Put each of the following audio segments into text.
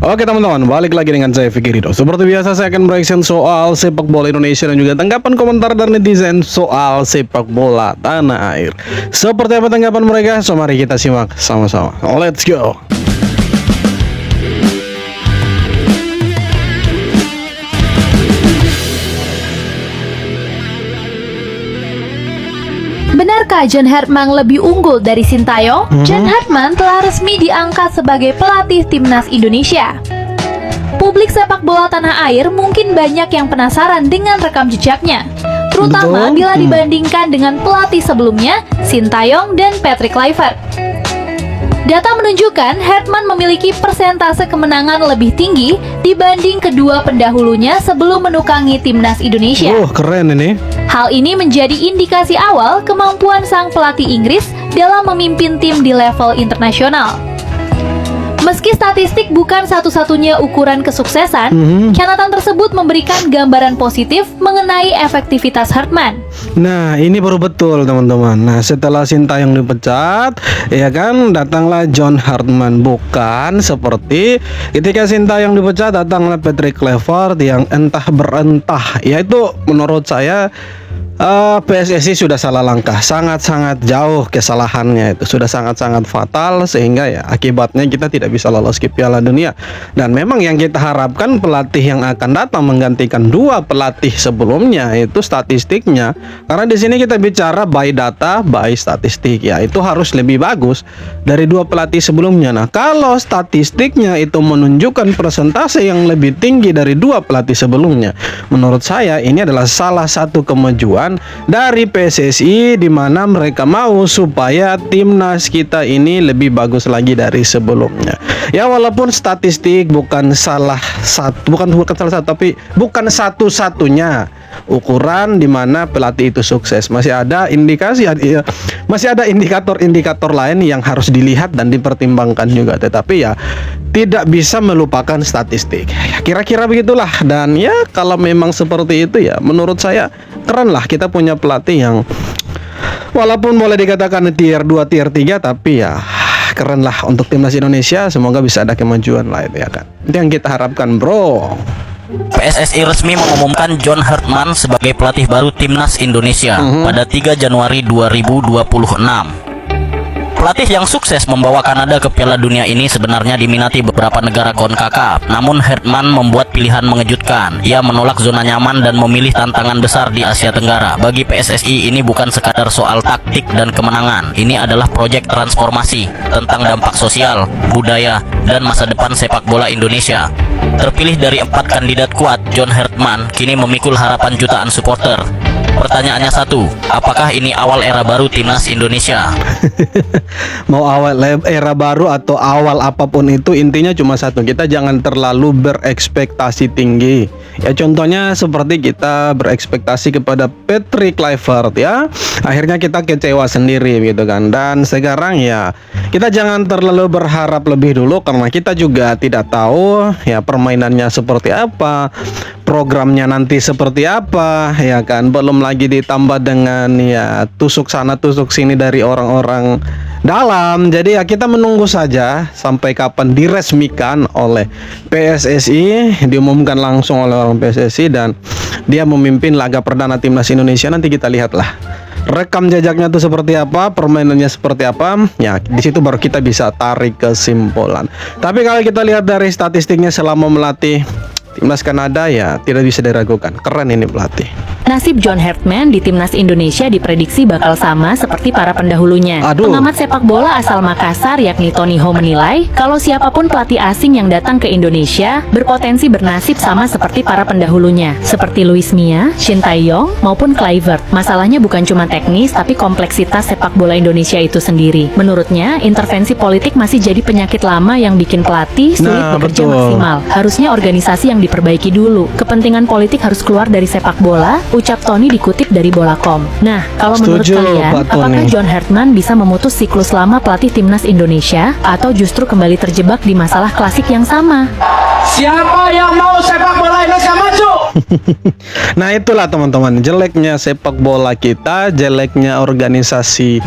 Oke teman-teman, balik lagi dengan saya Fikri Ridho. Seperti biasa saya akan bereaction soal sepak bola Indonesia dan juga tanggapan komentar dari netizen soal sepak bola tanah air. Seperti apa tanggapan mereka? So mari kita simak sama-sama. Let's go. Benarkah John Hartman lebih unggul dari Sintayong? John Hartman telah resmi diangkat sebagai pelatih timnas Indonesia. Publik sepak bola tanah air mungkin banyak yang penasaran dengan rekam jejaknya, terutama bila dibandingkan dengan pelatih sebelumnya, Sintayong dan Patrick Kluivert. Data menunjukkan Hartman memiliki persentase kemenangan lebih tinggi dibanding kedua pendahulunya sebelum menukangi timnas Indonesia. Keren ini. Hal ini menjadi indikasi awal kemampuan sang pelatih Inggris dalam memimpin tim di level internasional. Meski statistik bukan satu-satunya ukuran kesuksesan, catatan tersebut memberikan gambaran positif mengenai efektivitas Hartman. Nah, ini baru betul teman-teman. Nah, setelah Sintayong dipecat, ya kan, datanglah John Hartman. Bukan seperti ketika Sintayong dipecat, datanglah Patrick Kluivert yang entah berentah. Yaitu menurut saya PSSI sudah salah langkah, sangat-sangat jauh kesalahannya itu, sudah sangat-sangat fatal sehingga ya akibatnya kita tidak bisa lolos ke Piala Dunia. Dan memang yang kita harapkan pelatih yang akan datang menggantikan dua pelatih sebelumnya itu statistiknya, karena di sini kita bicara by data, by statistik ya, itu harus lebih bagus dari dua pelatih sebelumnya. Nah, kalau statistiknya itu menunjukkan persentase yang lebih tinggi dari dua pelatih sebelumnya, menurut saya ini adalah salah satu kemajuan dari PSSI, di mana mereka mau supaya timnas kita ini lebih bagus lagi dari sebelumnya. Ya, walaupun statistik bukan salah satu, tapi bukan satu-satunya ukuran di mana pelatih itu sukses. Masih ada indikator-indikator lain yang harus dilihat dan dipertimbangkan juga. Tetapi ya tidak bisa melupakan statistik. Kira-kira begitulah. Dan ya kalau memang seperti itu ya menurut saya keren lah kita punya pelatih yang walaupun boleh dikatakan tier 2, tier 3, tapi ya keren lah untuk timnas Indonesia. Semoga bisa ada kemajuan lah itu ya kan. Itu yang kita harapkan, bro. PSSI resmi mengumumkan John Hartman sebagai pelatih baru timnas Indonesia pada 3 Januari 2026. Pelatih yang sukses membawa Kanada ke Piala Dunia ini sebenarnya diminati beberapa negara CONCACAF. Namun Hartman membuat pilihan mengejutkan. Ia menolak zona nyaman dan memilih tantangan besar di Asia Tenggara. Bagi PSSI ini bukan sekadar soal taktik dan kemenangan. Ini adalah proyek transformasi tentang dampak sosial, budaya, dan masa depan sepak bola Indonesia. Terpilih dari 4 kandidat kuat, John Hartman kini memikul harapan jutaan supporter. Pertanyaannya satu, apakah ini awal era baru timnas Indonesia? Mau awal era baru atau awal apapun itu, intinya cuma satu, kita jangan terlalu berekspektasi tinggi. Ya contohnya seperti kita berekspektasi kepada Patrick Kluivert ya, akhirnya kita kecewa sendiri gitu kan. Dan sekarang ya kita jangan terlalu berharap lebih dulu, karena kita juga tidak tahu ya permainannya seperti apa, programnya nanti seperti apa ya kan. Belum lagi ditambah dengan ya tusuk sana tusuk sini dari orang-orang dalam. Jadi ya kita menunggu saja sampai kapan diresmikan oleh PSSI, diumumkan langsung oleh orang PSSI dan dia memimpin laga perdana timnas Indonesia. Nanti kita lihatlah rekam jejaknya itu seperti apa, permainannya seperti apa. Ya di situ baru kita bisa tarik kesimpulan. Tapi kalau kita lihat dari statistiknya selama melatih timnas Kanada ya tidak bisa diragukan, keren ini pelatih. Nasib John Hartman di timnas Indonesia diprediksi bakal sama seperti para pendahulunya. Pengamat sepak bola asal Makassar yakni Tony Ho menilai kalau siapapun pelatih asing yang datang ke Indonesia berpotensi bernasib sama seperti para pendahulunya, seperti Luis Mia, Sintayong maupun Kluivert. Masalahnya bukan cuma teknis tapi kompleksitas sepak bola Indonesia itu sendiri. Menurutnya, intervensi politik masih jadi penyakit lama yang bikin pelatih sulit bekerja maksimal. Harusnya organisasi yang diperbaiki dulu. Kepentingan politik harus keluar dari sepak bola, ucap Tony dikutip dari Bola.com. Nah, kalau menurut kalian, apakah John Hartman bisa memutus siklus lama pelatih timnas Indonesia atau justru kembali terjebak di masalah klasik yang sama? Siapa yang mau sepak bola Indonesia maju? Nah itulah teman-teman, jeleknya sepak bola kita, jeleknya organisasi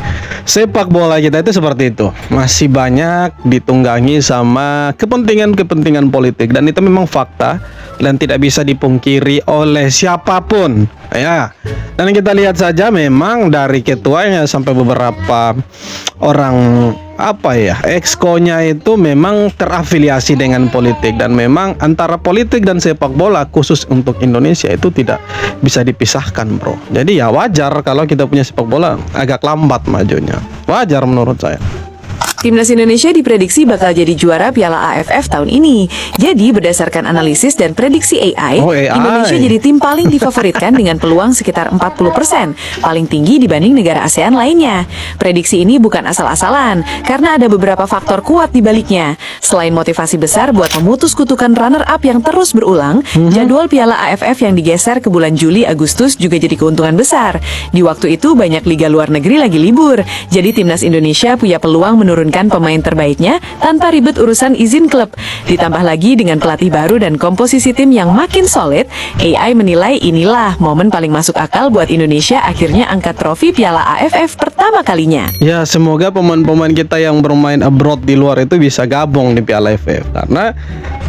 sepak bola kita itu seperti itu. Masih banyak ditunggangi sama kepentingan-kepentingan politik, dan itu memang fakta dan tidak bisa dipungkiri oleh siapapun ya. Dan kita lihat saja memang dari ketuanya sampai beberapa orang exco-nya itu memang terafiliasi dengan politik, dan memang antara politik dan sepak bola khusus untuk Indonesia itu tidak bisa dipisahkan, bro. Jadi ya wajar kalau kita punya sepak bola agak lambat majunya. Wajar menurut saya. Timnas Indonesia diprediksi bakal jadi juara Piala AFF tahun ini. Jadi berdasarkan analisis dan prediksi AI, Indonesia jadi tim paling difavoritkan dengan peluang sekitar 40%, paling tinggi dibanding negara ASEAN lainnya. Prediksi ini bukan asal-asalan, karena ada beberapa faktor kuat di baliknya. Selain motivasi besar buat memutus kutukan runner-up yang terus berulang, jadwal Piala AFF yang digeser ke bulan Juli-Agustus juga jadi keuntungan besar. Di waktu itu banyak liga luar negeri lagi libur, jadi Timnas Indonesia punya peluang menurunkan pemain terbaiknya tanpa ribet urusan izin klub. Ditambah lagi dengan pelatih baru dan komposisi tim yang makin solid, AI menilai inilah momen paling masuk akal buat Indonesia akhirnya angkat trofi Piala AFF pertama kalinya. Ya, semoga pemain-pemain kita yang bermain abroad di luar itu bisa gabung di Piala AFF, karena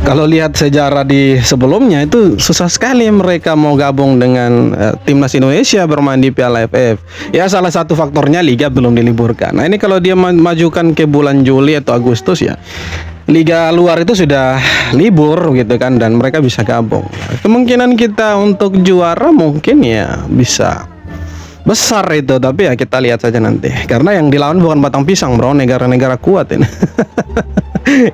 kalau lihat sejarah di sebelumnya itu susah sekali mereka mau gabung dengan Timnas Indonesia bermain di Piala AFF. Ya, salah satu faktornya liga belum diliburkan. Nah, ini kalau dia majukan ke bulan Juli atau Agustus, ya liga luar itu sudah libur gitu kan, dan mereka bisa gabung. Kemungkinan kita untuk juara mungkin ya bisa besar itu, tapi ya kita lihat saja nanti, karena yang dilawan bukan batang pisang, bro, negara-negara kuat ini.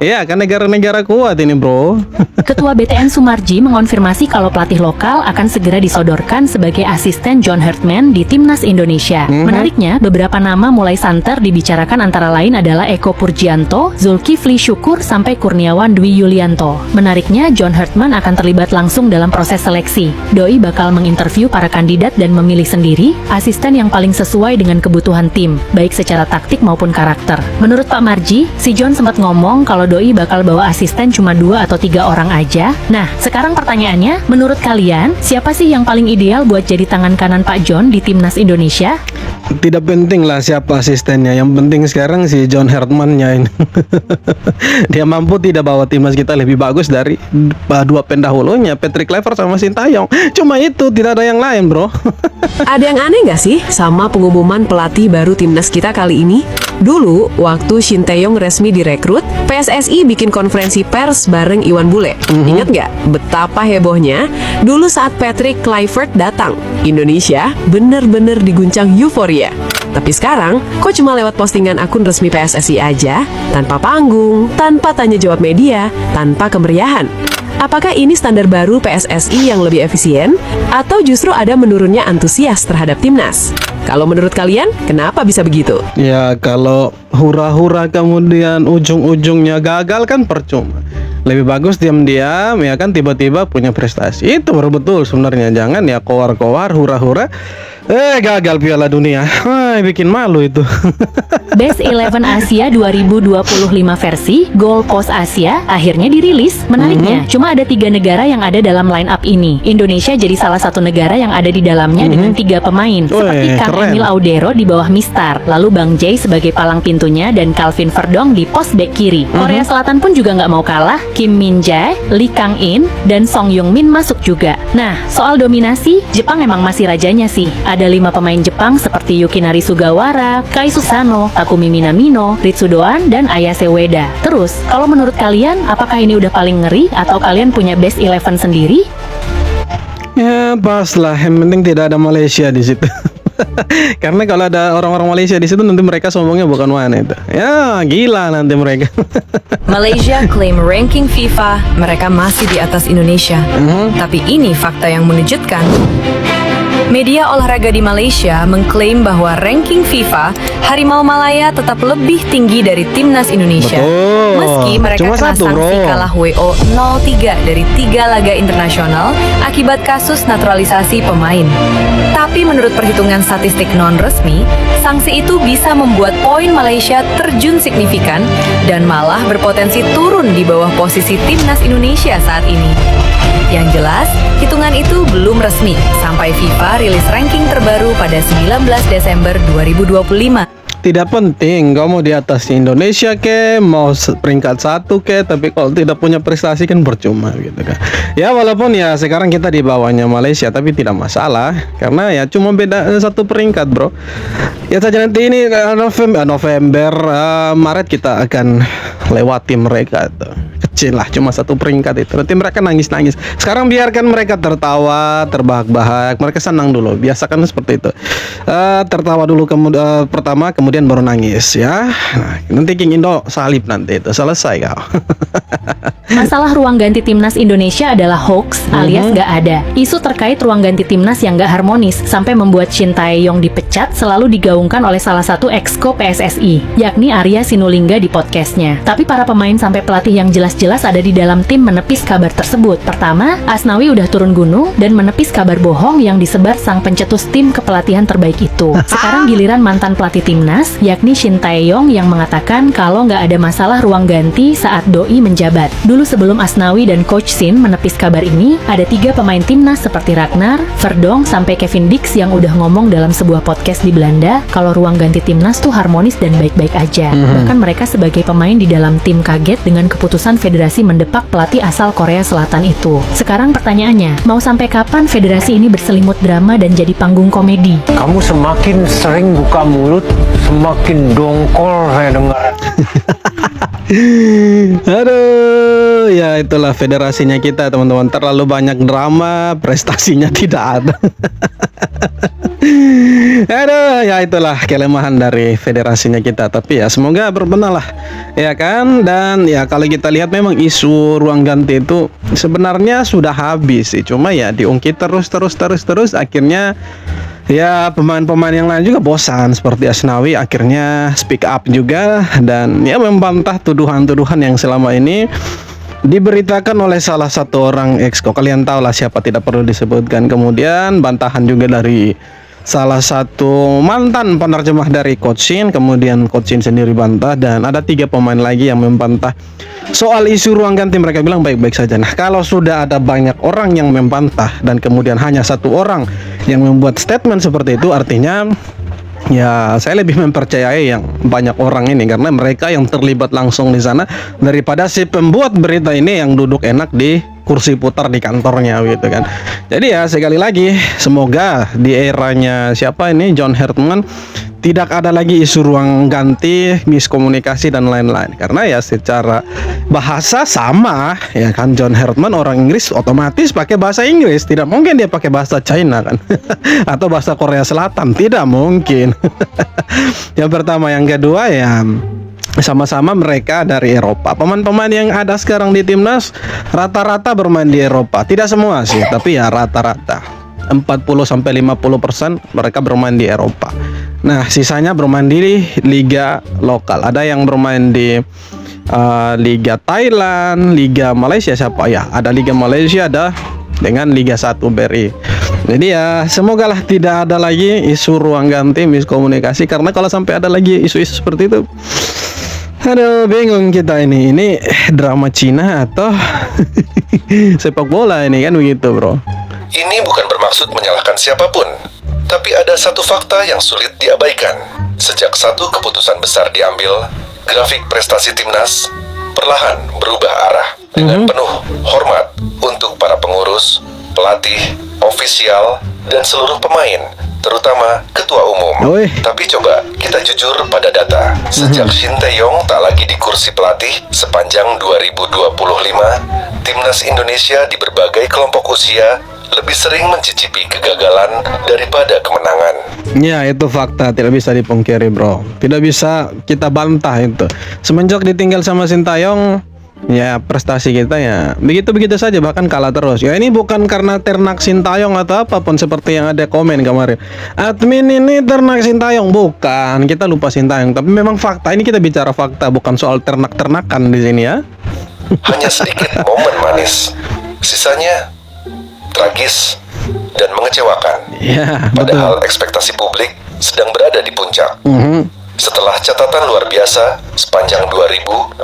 Iya kan, negara-negara kuat ini, bro. Ketua BTN Sumarji mengonfirmasi kalau pelatih lokal akan segera disodorkan sebagai asisten John Hartman di Timnas Indonesia. Menariknya, beberapa nama mulai santer dibicarakan, antara lain adalah Eko Purjianto, Zulkifli Syukur, sampai Kurniawan Dwi Yulianto. Menariknya, John Hartman akan terlibat langsung dalam proses seleksi. Doi bakal menginterview para kandidat dan memilih sendiri asisten yang paling sesuai dengan kebutuhan tim, baik secara taktik maupun karakter. Menurut Pak Marji, si John sempat ngomong kalau Doi bakal bawa asisten cuma 2 atau 3 orang aja. Nah, sekarang pertanyaannya, menurut kalian, siapa sih yang paling ideal buat jadi tangan kanan Pak John di Timnas Indonesia? Tidak penting lah siapa asistennya, yang penting sekarang si John Hartman-nya ini. Dia mampu tidak bawa timnas kita lebih bagus dari 2 pendahulunya, Patrick Kluivert sama Sintayong. Cuma itu, tidak ada yang lain, bro. Ada yang aneh nggak sih sama pengumuman pelatih baru timnas kita kali ini? Dulu, waktu Sintayong resmi direkrut, PSSI bikin konferensi pers bareng Iwan Bule. Ingat nggak betapa hebohnya? Dulu saat Patrick Kluivert datang, Indonesia bener-bener diguncang euforia. Tapi sekarang, kok cuma lewat postingan akun resmi PSSI aja, tanpa panggung, tanpa tanya jawab media, tanpa kemeriahan? Apakah ini standar baru PSSI yang lebih efisien? Atau justru ada menurunnya antusias terhadap timnas? Kalau menurut kalian, kenapa bisa begitu? Ya, kalau hura-hura kemudian ujung-ujungnya gagal kan percuma. Lebih bagus diam-diam, ya kan, tiba-tiba punya prestasi. Itu baru betul sebenarnya. Jangan ya kowar-kowar, hura-hura, gagal Piala Dunia. Bikin malu itu. Best 11 Asia 2025 versi Goal Post Asia akhirnya dirilis. Menariknya, cuma ada 3 negara yang ada dalam line up ini. Indonesia jadi salah satu negara yang ada di dalamnya dengan 3 pemain, seperti Kang Emil Audero di bawah Mistar, lalu Bang Jay sebagai palang pintunya, dan Calvin Verdong di pos bek kiri. Korea Selatan pun juga nggak mau kalah. Kim Min Jae, Lee Kang In, dan Song Yung Min masuk juga. Nah, soal dominasi, Jepang emang masih rajanya sih. Ada 5 pemain Jepang seperti Yukinari Sugawara, Kai Susano, Takumi Minamino, Ritsudoan, dan Ayase Ueda. Terus, kalau menurut kalian, apakah ini udah paling ngeri atau kalian punya best 11 sendiri? Ya, pas lah. Yang penting tidak ada Malaysia di situ. Karena kalau ada orang-orang Malaysia di situ, nanti mereka sombongnya bukan mana itu. Ya, gila nanti mereka. Malaysia klaim ranking FIFA mereka masih di atas Indonesia. Tapi ini fakta yang mengejutkan. Media olahraga di Malaysia mengklaim bahwa ranking FIFA Harimau Malaya tetap lebih tinggi dari Timnas Indonesia. Betul. Meski mereka Cuma kena satu, sanksi bro. kalah WO 0-3 dari 3 laga internasional akibat kasus naturalisasi pemain. Tapi menurut perhitungan statistik non-resmi, sanksi itu bisa membuat poin Malaysia terjun signifikan dan malah berpotensi turun di bawah posisi Timnas Indonesia saat ini. Yang jelas, hitungan itu belum resmi sampai FIFA rilis ranking terbaru pada 19 Desember 2025. Tidak penting kau mau di atas Indonesia ke, mau peringkat 1 ke, tapi kalau tidak punya prestasi kan percuma gitu kan. Ya walaupun ya sekarang kita di bawahnya Malaysia, tapi tidak masalah karena ya cuma beda 1 peringkat, bro. Ya saja nanti ini November, Maret kita akan lewati mereka tuh. Kecil lah, cuma 1 peringkat itu. Nanti mereka nangis-nangis. Sekarang biarkan mereka tertawa, terbahak-bahak. Mereka senang dulu. Biasakan seperti itu. Tertawa dulu pertama, kemudian baru nangis ya. Nah, nanti King Indo salib nanti itu selesai kau. Masalah ruang ganti timnas Indonesia adalah hoax alias gak ada. Isu terkait ruang ganti timnas yang gak harmonis sampai membuat Shin Tae-yong dipecat selalu digaungkan oleh salah satu exco PSSI, yakni Arya Sinulinga di podcastnya. Tapi para pemain sampai pelatih yang jelas-jelas ada di dalam tim menepis kabar tersebut. Pertama, Asnawi udah turun gunung dan menepis kabar bohong yang disebar sang pencetus tim kepelatihan terbaik itu. Sekarang giliran mantan pelatih timnas, yakni Shin Tae-yong yang mengatakan kalau nggak ada masalah ruang ganti saat Doi menjabat. Dulu sebelum Asnawi dan Coach Shin menepis kabar ini, ada 3 pemain timnas seperti Ragnar, Verdong, sampai Kevin Dix yang udah ngomong dalam sebuah podcast di Belanda kalau ruang ganti timnas tuh harmonis dan baik-baik aja. Bahkan mereka sebagai pemain di dalam tim kaget dengan keputusan federasi mendepak pelatih asal Korea Selatan itu. Sekarang pertanyaannya, mau sampai kapan federasi ini berselimut drama dan jadi panggung komedi? Kamu semakin sering buka mulut, semakin dongkol saya dengar. Aduh, ya itulah federasinya kita teman-teman. Terlalu banyak drama, prestasinya tidak ada. Aduh, ya itulah kelemahan dari federasinya kita. Tapi ya semoga berbenah lah, ya kan. Dan ya kalau kita lihat memang isu ruang ganti itu sebenarnya sudah habis sih. Cuma ya diungkit terus. Akhirnya ya pemain-pemain yang lain juga bosan, seperti Asnawi akhirnya speak up juga dan ya membantah tuduhan-tuduhan yang selama ini diberitakan oleh salah satu orang exco. Kalian tahu lah siapa, tidak perlu disebutkan. Kemudian bantahan juga dari salah satu mantan penerjemah dari Coach Shin, kemudian Coach Shin sendiri bantah, dan ada 3 pemain lagi yang membantah soal isu ruang ganti. Mereka bilang baik-baik saja. Nah, kalau sudah ada banyak orang yang membantah dan kemudian hanya 1 orang yang membuat statement seperti itu, artinya ya saya lebih mempercayai yang banyak orang ini karena mereka yang terlibat langsung di sana daripada si pembuat berita ini yang duduk enak di kursi putar di kantornya gitu kan. Jadi ya sekali lagi semoga di eranya siapa ini John Hartman tidak ada lagi isu ruang ganti, miskomunikasi dan lain-lain. Karena ya secara bahasa sama ya kan, John Hartman orang Inggris otomatis pakai bahasa Inggris. Tidak mungkin dia pakai bahasa China kan. Atau bahasa Korea Selatan, tidak mungkin. Yang pertama, yang kedua ya sama-sama mereka dari Eropa. Pemain-pemain yang ada sekarang di timnas rata-rata bermain di Eropa. Tidak semua sih, tapi ya rata-rata 40-50% mereka bermain di Eropa. Nah, sisanya bermain di liga lokal. Ada yang bermain di Liga Thailand, Liga Malaysia siapa ya? Ada Liga Malaysia, ada dengan Liga 1 BRI. Jadi ya semogalah tidak ada lagi isu ruang ganti, miskomunikasi. Karena kalau sampai ada lagi isu-isu seperti itu, aduh bingung kita ini drama Cina atau sepak bola ini kan begitu, bro. Ini bukan bermaksud menyalahkan siapapun, tapi ada satu fakta yang sulit diabaikan. Sejak satu keputusan besar diambil, grafik prestasi timnas perlahan berubah arah. Dengan penuh hormat untuk para pengurus, pelatih, ofisial, dan seluruh pemain, terutama ketua umum. Tapi coba kita jujur pada data. Sejak Shin Tae-yong tak lagi di kursi pelatih sepanjang 2025, timnas Indonesia di berbagai kelompok usia lebih sering mencicipi kegagalan daripada kemenangan. Ya, itu fakta, tidak bisa dipungkiri, bro. Tidak bisa kita bantah itu. Semenjak ditinggal sama Shin Tae-yong, ya prestasi kita ya begitu-begitu saja, bahkan kalah terus. Ya ini bukan karena ternak Shin Tae-yong atau apapun seperti yang ada komen kemarin. Admin ini ternak Shin Tae-yong, bukan. Kita lupa Shin Tae-yong, tapi memang fakta. Ini kita bicara fakta, bukan soal ternak-ternakan di sini ya. Hanya sedikit momen manis, sisanya tragis dan mengecewakan. Ya, Padahal ekspektasi publik sedang berada di puncak. Setelah catatan luar biasa sepanjang 2024,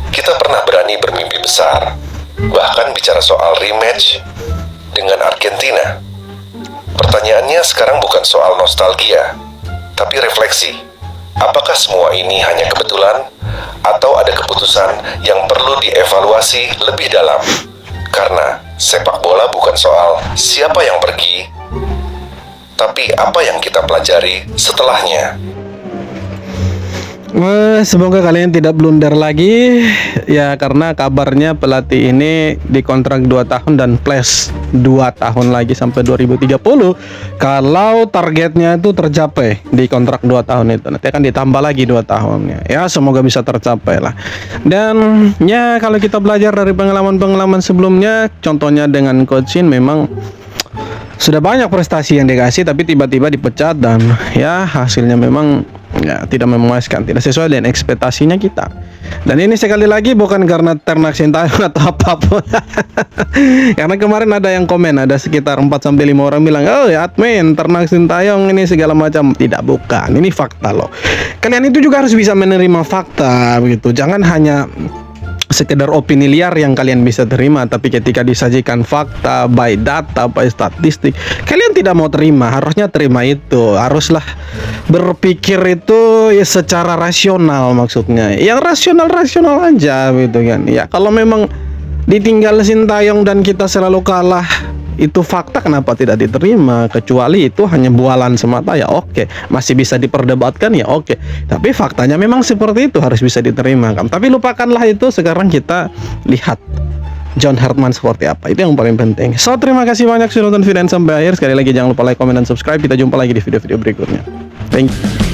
kita pernah berani bermimpi besar. Bahkan bicara soal rematch dengan Argentina. Pertanyaannya sekarang bukan soal nostalgia, tapi refleksi. Apakah semua ini hanya kebetulan atau ada keputusan yang perlu dievaluasi lebih dalam? Karena sepak bola bukan soal siapa yang pergi, tapi apa yang kita pelajari setelahnya. Semoga kalian tidak blunder lagi ya, karena kabarnya pelatih ini dikontrak 2 tahun dan plus 2 tahun lagi sampai 2030. Kalau targetnya itu tercapai di kontrak 2 tahun itu, nanti akan ditambah lagi 2 tahunnya. Ya, semoga bisa tercapai lah. Dan ya, kalau kita belajar dari pengalaman-pengalaman sebelumnya, contohnya dengan Coach Shin, memang sudah banyak prestasi yang dikasih tapi tiba-tiba dipecat dan ya hasilnya memang ya tidak memuaskan, tidak sesuai dengan ekspektasinya kita. Dan ini sekali lagi bukan karena ternak Sintayong atau apapun. Karena kemarin ada yang komen, ada sekitar 4-5 orang bilang, "Oh ya admin, ternak Sintayong ini segala macam." Tidak, bukan. Ini fakta loh. Kalian itu juga harus bisa menerima fakta begitu. Jangan hanya sekedar opini liar yang kalian bisa terima, tapi ketika disajikan fakta, by data, by statistik, kalian tidak mau terima. Harusnya terima itu, haruslah berpikir itu ya secara rasional, maksudnya yang rasional aja gitu kan. Ya kalau memang ditinggal Sintayong dan kita selalu kalah, itu fakta, kenapa tidak diterima? Kecuali itu hanya bualan semata, ya oke, masih bisa diperdebatkan, ya oke. Tapi faktanya memang seperti itu, harus bisa diterima kan. Tapi lupakanlah itu, sekarang kita lihat John Hartman seperti apa, itu yang paling penting. So, terima kasih banyak sudah nonton video sampai akhir. Sekali lagi jangan lupa like, comment, dan subscribe. Kita jumpa lagi di video-video berikutnya. Thank you.